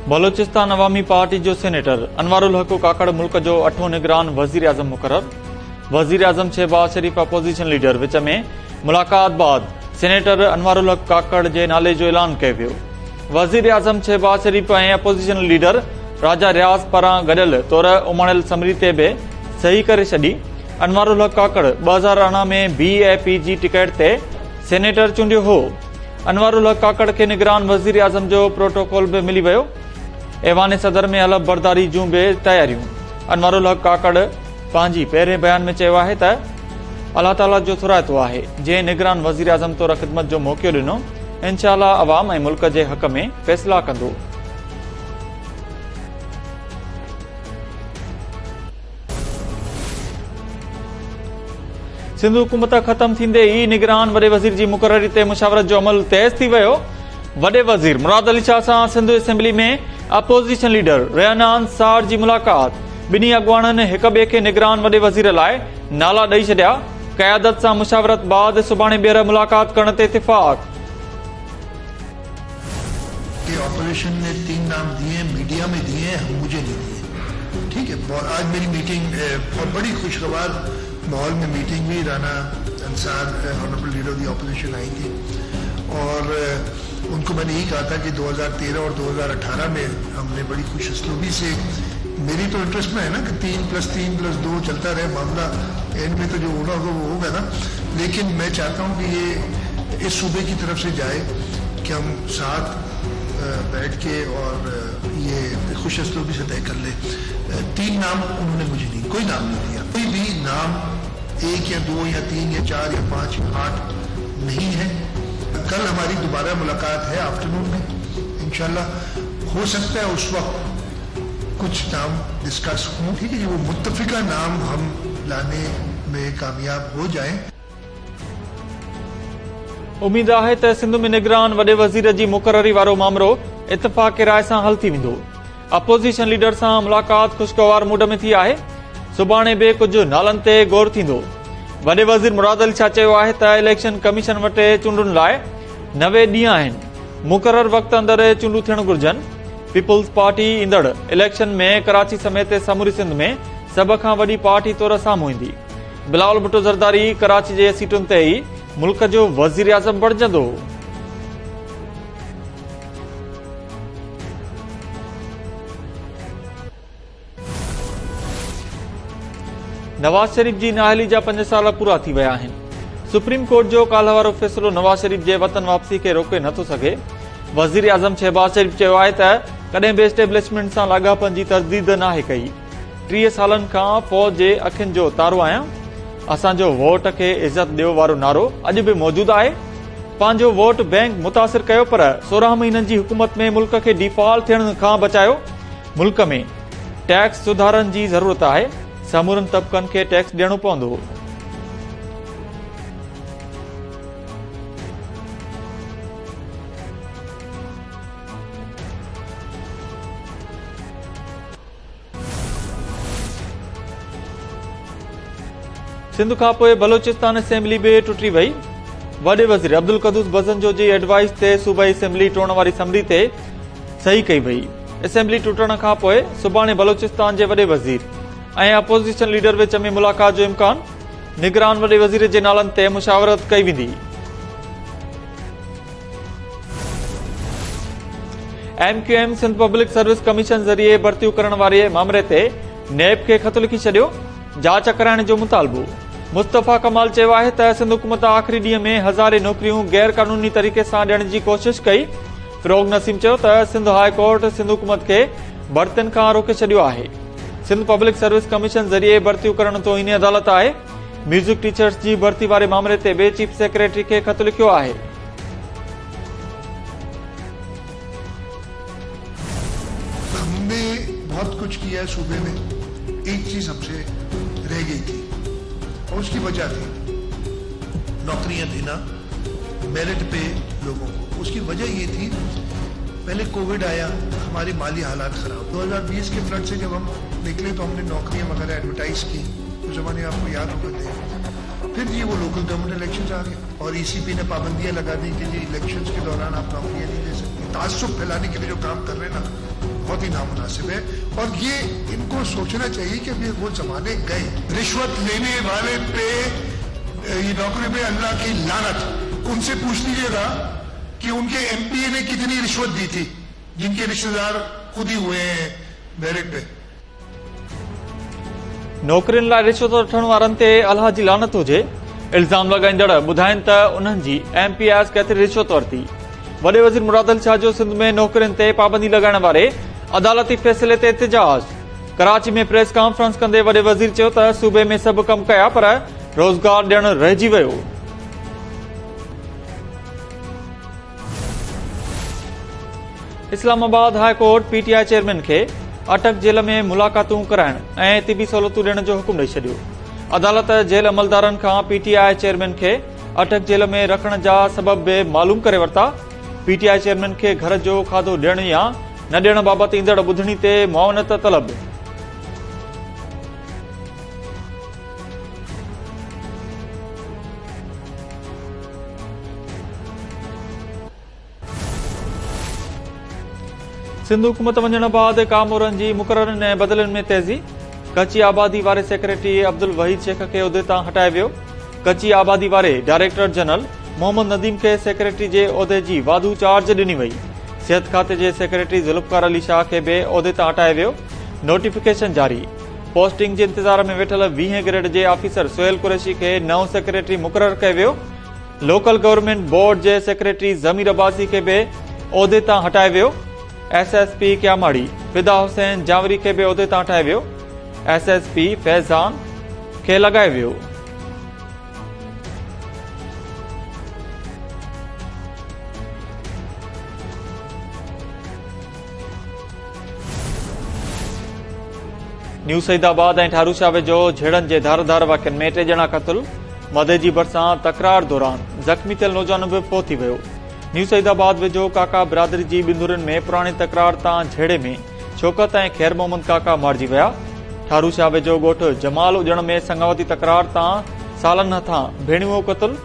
बलोचिस्तान अवामी पार्टी जो सेनेटर अनवारुल हक काकड़ मुल्क जो 8हों निगरान वजीर आजम मुकर्रर। वजीर आजम शहबाज शरीफ अपोजिशन लीडर विच में मुलाकात बाद सेनेटर अनवारुल हक काकड़ के नाले जो ऐलान किया वियो। वजीर आजम शहबाज शरीफ ऐं अपोजिशन लीडर राजा रियाज़ पारां गडियल तौर उमाणियल समरी ते भी सही करे छॾी। अनवारुल हक काकड़ 2018 में BAP जी टिकट ते सेनेटर चूंडियो हो। अनवारुल हक काकड़ के निगरान वजीर आजम जो प्रोटोकॉल भी मिली वियो। ऐवान सदर में हलफ बरदारी जूं भी तैयारियूं। अनवारुल हक काकड़ पंहिंजी पहिरें बयान में चयो आहे त अल्लाह ताला जो थुराइतो आहे जंहिं निगरान वजीर आजम तौर ख़िदमत जो मौक़ो ॾिनो। इंशाअल्लाह अवाम ऐं मुल्क जे हक़ में फ़ैसिला कंदो। सिंध हुकूमत ख़त्म थींदे ई निगरान वॾे वज़ीर जी मुक़ररी ते मुशावरत जो अमल तेज़ थी वियो। वॾे वज़ीर मुराद अली शाह सां सिंध असेंबली में अपोजिशन लीडर रेहनान सार जी मुलाक़ात। ॿिन्ही अॻुवाणनि हिक ॿिए खे निगरान वॾे वज़ीर लाइ नाला ॾेई छॾिया। क़यादत सां मुशावरत बाद सुभाणे ॿीहर मुलाक़ात करण ते इत्तिफ़ाक़। ऑपोजिशन ने 3 नाम दिए, मीडिया में दिए, मुझे नहीं दिए। ठीक है, आज मेरी मीटिंग बहुत बड़ी खुशगवार माहौल में मीटिंग हुई। Rana Ansar honourable leader of the opposition आई थी और उनको मैंने यही कहा था कि 2013 और 2018 में हमने बड़ी खुशअस्लूबी से, मेरी तो इंटरेस्ट में है ना कि 3+3+2 चलता रहे मामला, एंड में तो जो होना होगा वो होगा ना। लेकिन मैं चाहता हूँ कि ये इस सूबे की तरफ से जाए कि हम साथ बैठ के और ये खुशअस्लूबी से तय कर ले। 3 नाम उन्होंने मुझे नहीं, कोई नाम नहीं दिया। कोई भी नाम 1 या 2 या 3 या 4 या 5 या 8 नहीं है। कल हमारी दोबारा मुलाकात है आफ्टरनून में इंशाल्लाह। हो सकता है उस वक्त कुछ नाम डिस्कस हों, ठीक है जी, वो मुत्तफिका नाम हम लाने में कामयाब हो जाएं। उम्मीद है त सिंध में निगरान वॾे वज़ीर जी मुक़ररी वारो मामलो इत्तिफ़ाक़ राय सां हल थी वेंदो। अपोजिशन लीडर सां मुलाक़ात खुशगवार मूड में थी आहे। सुभाणे बि कुछ नालनि ते गौर थींदो। वॾे वज़ीर मुराद अली शाह चयो आहे त इलेक्शन कमीशन वटि चूंडुनि लाइ 90 ॾींहं आहिनि। मुक़रर वक़्त अंदर चूंडूं थियण घुर्जनि। पीपुल्स पार्टी ईंदड़ इलेक्शन में कराची समेत समूरी सिंध में सभ खां वॾी पार्टी तौर साम्हूं ईंदी। बिलावल भुट्टो ज़रदारी कराची जे सीटुनि ते ई मुल्क जो वज़ीर आज़म बणिजंदो। नवाज शरीफ जी नाअहली जा 5 साल पूरा थी विया आहिनि। सुप्रीम कोर्ट जो काल्ह वारो फ़ैसिलो नवाज शरीफ जे वतन वापसी खे रोके नथो सघे। वज़ीर आज़म शहबाज शरीफ चयो आहे त कॾहिं बि एस्टेब्लिशमेंट सां लाॻापन जी तरदीद नाहे कई। 30 सालनि खां फ़ौज जे अखियुनि जो तारो आहियां। असांजो वोट खे इज़त ॾियो वारो नारो अॼु बि मौजूदु आहे। पंहिंजो वोट बैंक मुतासिर कयो पर 16 महीननि जी हुकूमत में मुल्क खे डिफॉल्ट थियण खां बचायो। मुल्क में टैक्स सुधारनि जी ज़रूरत आहे। समूरनि तबक़नि खे टैक्स ॾियणो पवंदो। सिंध खां पोइ बलोचिस्तान असेंबली बि टुटी वई। वॾे वज़ीर अब्दुल क़दूस बज़नजो जी एडवाइस ते सूबाई असेंबली टोड़ण वारी समरी ते सही कई वई। असेंबली टुटण खां पोइ सुभाणे बलोचिस्तान जे वॾे वज़ीर ऐं अपोजिशन लीडर विच में मुलाक़ात जो इम्कान। निगरान वॾे वज़ीर जे नालनि ते मुशावरत कई वेंदी। MQM Sindh Public Service Commission ज़रिए भर्तियूं करण वारे मामले ते नैब खे ख़त लिखी छॾियो। जांच कराइण जो मुतालबो। मुस्तफ़ा कमाल चयो आहे त सिंध हुकूमत आख़िरी ॾींहं में हज़ारे नौकरियूं गैर क़ानूनी तरीक़े सां ॾियण जी कोशिश कई। फिरोग नसीम चयो त सिंध हाई कोर्ट सिंध हुकूमत खे भर्तियुनि खां रोके छॾियो आहे। सिंध पब्लिक सर्विस कमीशन ज़रिए भर्तियूं करण तो इन अदालत आहे। म्यूज़िक टीचर्स जी भर्ती वारे मामले ते बि चीफ सेक्रेटरी खे ख़त लिखियो आहे। हमने बहुत कुछ किया है सूबे में, एक चीज हमसे रह गई थी और उसकी वजह थी नौकरियां देना मेरिट पे लोगों को। उसकी वजह ये थी, पहले कोविड आया, हमारे माली हालात खराब। 2020 के फ्रंट से जब हम निकले तो हमने नौकरियां वगैरह एडवर्टाइज की। उस जमाने आपको याद होगा थे। फिर जी वो लोकल गवर्नमेंट इलेक्शन आ गए और ECP ने पाबंदियां लगा दी कि जी इलेक्शंस के दौरान आप नौकरियां नहीं दे सकते। तासुब फैलाने के लिए जो काम कर रहे हैं ना, बहुत ही नामुनासिब है। और ये इनको सोचना चाहिए कि अभी वो जमाने गए। रिश्वत लेने वाले पे, ये नौकरी पे अल्लाह की लानत। उनसे पूछ लीजिएगा कि उनके एमपीए ने कितनी रिश्वत दी थी, जिनके रिश्तेदार खुद ही हुए हैं बैरक पे। नौकरियुनि लाइ रिश्वत वठण वारनि ते अल्लाह जी लानत हुजे। इल्ज़ाम लॻाईंदड़ ॿुधाइनि त उन्हनि जी एमपीएस केतिरी रिश्वत वरिती। वॾे वज़ीर मुरादल शाह जो सिंध में नौकरियुनि ते पाबंदी लॻाइण वारे अदालती फ़ैसिले ते एहतिजाज। कराची में प्रेस कॉन्फ्रेंस कंदे वॾे वज़ीर चयो त सूबे में सभु कम कया पर रोज़गार ॾियणु रहिजी वियो। Islamabad high court PTI chairman खे अटक जेल में मुलाक़ातूं कराइण ऐं तिबी सहूलियतूं ॾियण जो हुकुम ॾेई छॾियो। अदालत जेल अमलदारनि खां पीटीआई चेयरमैन खे अटक जेल में रखण जा सबब बि मालूम करे वरिता। पीटीआई चेयरमैन खे घर जो खाधो ॾियण या न ॾियण बाबति ईंदड़ ॿुधणी ते मुआवनत तलब। सिंध हुकूमत वञण बाद कामोरनि जी मुक़ररनि ऐं बदिलनि में तेज़ी। कची आबादी वारे सेक्रेटरी अब्दुल वहीद शेख खे उहिदे तां हटाए वियो। कची आबादी वारे डायरेक्टर जनरल मोहम्मद नदीम खे सेक्रेटरी जे उहिदे जी वाधू चार्ज ॾिनी वई। सिहत खाते जे सेक्रेटरी ज़ुल्फ़कार अली शाह खे बि उहिदे तां हटाए वियो। नोटिफिकेशन जारी। पोस्टिंग जे इंतज़ार में वेठल 20 ग्रेड जे ऑफिसर सोहेल कुरैशी खे नओं सेक्रेटरी मुक़रर कयो वियो। लोकल गवर्नमेंट बोर्ड जे सेक्रेटरी ज़मीर अब्बासी खे बि उहिदे तां हटाए वियो। एसएसपी क्यामाड़ी फिदा हुसैन जावरी खे बि उहिदे तां हटाए वियो। एसएसपी फैज़ान खे लॻाए वियो। न्यू सईदाबाद ऐं ठारूशा वेझो झेड़नि जे धारदार वाक़िअनि में 3 ॼणा क़तल। मदे जी भरिसां तकरार दौरान ज़ख़्मी थियल नौजवान बि फ़ौत थी वियो। न्यू सईदाबाद वेझो काका बिरादरी जी बिंदुरनि में पुराणी तकरार तां झेड़े में शौकत ऐं खैर मोहम्मद काका मारिजी विया। ठारूशा वेझो ॻोठ जमाल उजण में संगावती तकरार तां सालनि हथां भेणियो क़तल।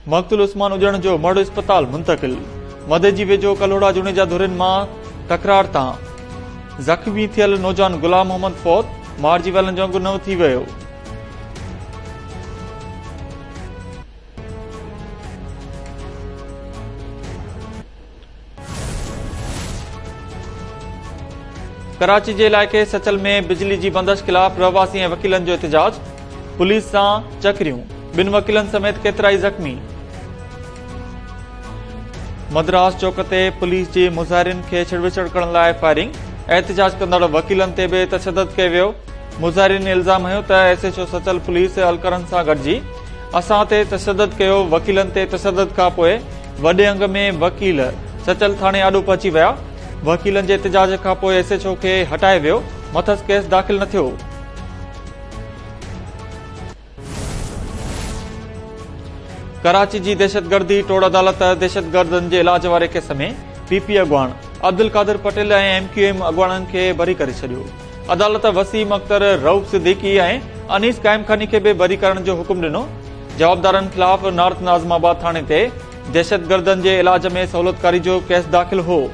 मक़तूल उस्मान उजण जो मर्द अस्पताल मुंतकिल। मदे जी वेझो कलोड़ा जुनेजा धुरिन मां तकरार तां ज़ख़्मी थियल नौजवान गुलाम मोहम्मद फौत। मारिजी वियलनि जो गुनो थी वियो। कराची जे इलाइक़े सचल में बिजली जी बंदिश ख़िलाफ़ रहवासी ऐं वकीलनि जो एहतिजाज। पुलिस सां चकरियूं, 2 वकीलनि समेत केतिराई ज़ख़्मी। मद्रास चौक ते पुलिस जी मुज़ाहिरनि खे छिड़विछड़ करण लाइ फायरिंग। एहतिजाज कंदड़ वकीलनि ते बि तशदद कयो वियो। मुज़ाहिरनि इल्ज़ाम हयो त एसएचओ सचल पुलिस अलकरनि सां गॾिजी असां ते तशदद कयो। वकीलनि ते तशदद खां पोइ वॾे अंग में वकील सचल थाणे आॾो पहुची विया। वकीलनि जे एहतिजाज खां पोइ एसएचओ खे हटाए वियो। मथस केस दाख़िल न थियो। कराची जी दहशतगर्दी टोड़ अदालत दहशतगर्दनि जे इलाज वारे केस में पीपी अॻवान अब्दुल कादिर पटेल ऐं एमक्यूएम अॻवाननि खे बरी करे छॾियो। अदालत वसीम अख्तर, रऊफ़ सिद्दीकी ऐं अनीस काइमखानी खे बि बरी करण जो हुकुम ॾिनो। जवाबदारनि ख़िलाफ़ नॉर्थ नाज़िमाबाद थाणे ते दहशतगर्दनि जे इलाज में सहूलियतकारी जो केस दाख़िल हो।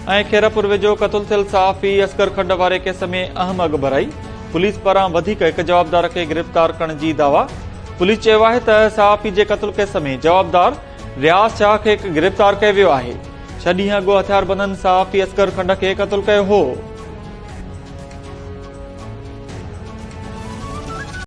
ऐं खेरपुर वेझो क़तल थियल सहाफ़ी असगर खंड वारे केस में अहम अॻु भराई। पुलिस पारां वधीक हिक जवाबदार खे गिरफ़्तार करण जी दावा। पुलिस चयो आहे त सहाफ़ी जे क़तल केस में जवाबदार रियाज़ शाह खे गिरफ़्तार कयो वियो आहे। 6 ॾींहं अॻु हथियारबंदनि सहाफ़ी असगर खंड खे क़तल कयो हो।